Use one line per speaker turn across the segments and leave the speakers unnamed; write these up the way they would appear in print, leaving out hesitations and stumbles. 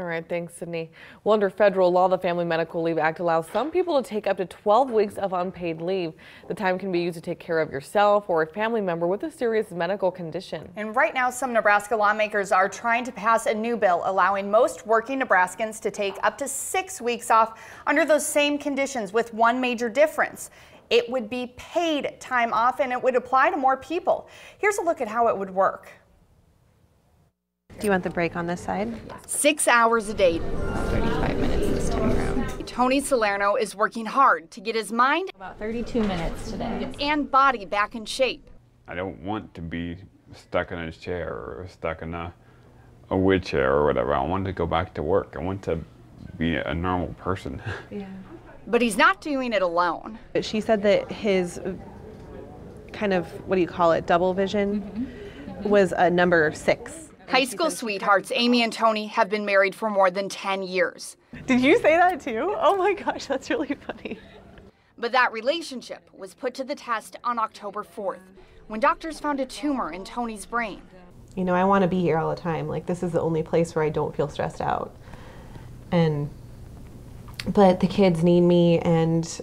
All right, thanks, Sydney. Well, under federal law, the Family Medical Leave Act allows some people to take up to 12 weeks of unpaid leave. The time can be used to take care of yourself or a family member with a serious medical condition.
And right now, some Nebraska lawmakers are trying to pass a new bill allowing most working Nebraskans to take up to 6 weeks off under those same conditions, with one major difference. It would be paid time off, and it would apply to more people. Here's a look at how it would work.
Do you want the break on this side?
6 hours a day.
35 minutes this time around.
Tony Salerno is working hard to get his mind
About 32 minutes today.
and body back in shape.
I don't want to be stuck in a chair or stuck in a wheelchair or whatever. I want to go back to work. I want to be a normal person.
Yeah.
But he's not doing it alone.
She said that his kind of, what do you call it, double vision was a number 6.
High school sweethearts Amy and Tony have been married for more than 10 years.
Did you say that too? Oh my gosh, that's really funny.
But that relationship was put to the test on October 4th, when doctors found a tumor in Tony's brain.
You know, I want to be here all the time. Like, this is the only place where I don't feel stressed out. But the kids need me, and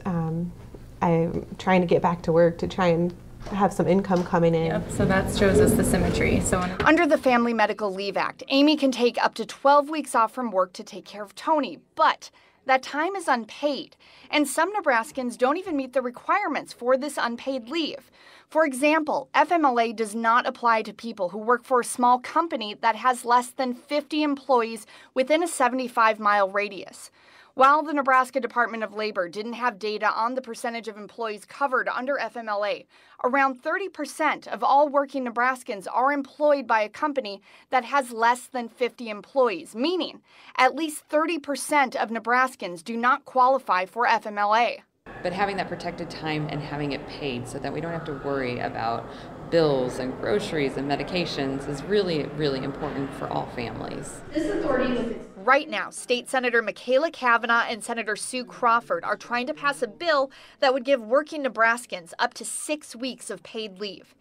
I'm trying to get back to work to try and have some income coming in.
Yep, so that shows us the symmetry.
Under the Family Medical Leave Act, Amy can take up to 12 weeks off from work to take care of Tony, but that time is unpaid, and some Nebraskans don't even meet the requirements for this unpaid leave. For example, FMLA does not apply to people who work for a small company that has less than 50 employees within a 75-mile radius. While the Nebraska Department of Labor didn't have data on the percentage of employees covered under FMLA, around 30% of all working Nebraskans are employed by a company that has less than 50 employees, meaning at least 30% of Nebraskans do not qualify for FMLA.
But having that protected time and having it paid so that we don't have to worry about bills and groceries and medications is really, really important for all families.
Right now, State Senator Michaela Kavanagh and Senator Sue Crawford are trying to pass a bill that would give working Nebraskans up to 6 weeks of paid leave.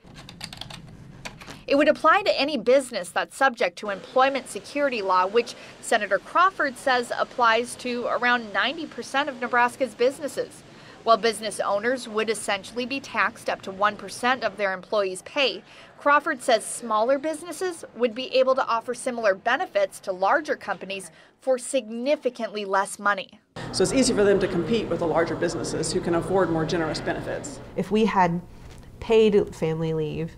It would apply to any business that's subject to employment security law, which Senator Crawford says applies to around 90% of Nebraska's businesses. While business owners would essentially be taxed up to 1% of their employees' pay, Crawford says smaller businesses would be able to offer similar benefits to larger companies for significantly less money.
So it's easy for them to compete with the larger businesses who can afford more generous benefits.
If we had paid family leave,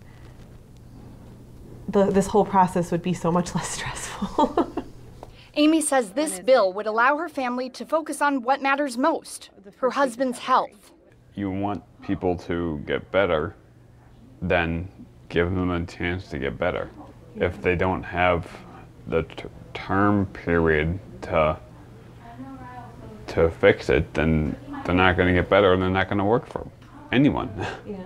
this whole process would be so much less stressful.
Amy says this bill would allow her family to focus on what matters most, her husband's health.
You want people to get better, then give them a chance to get better. If they don't have the term period to fix it, then they're not going to get better and they're not going to work for anyone.
Yeah.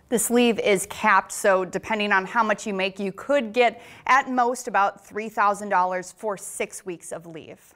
This leave is capped, so depending on how much you make, you could get at most about $3,000 for 6 weeks of leave.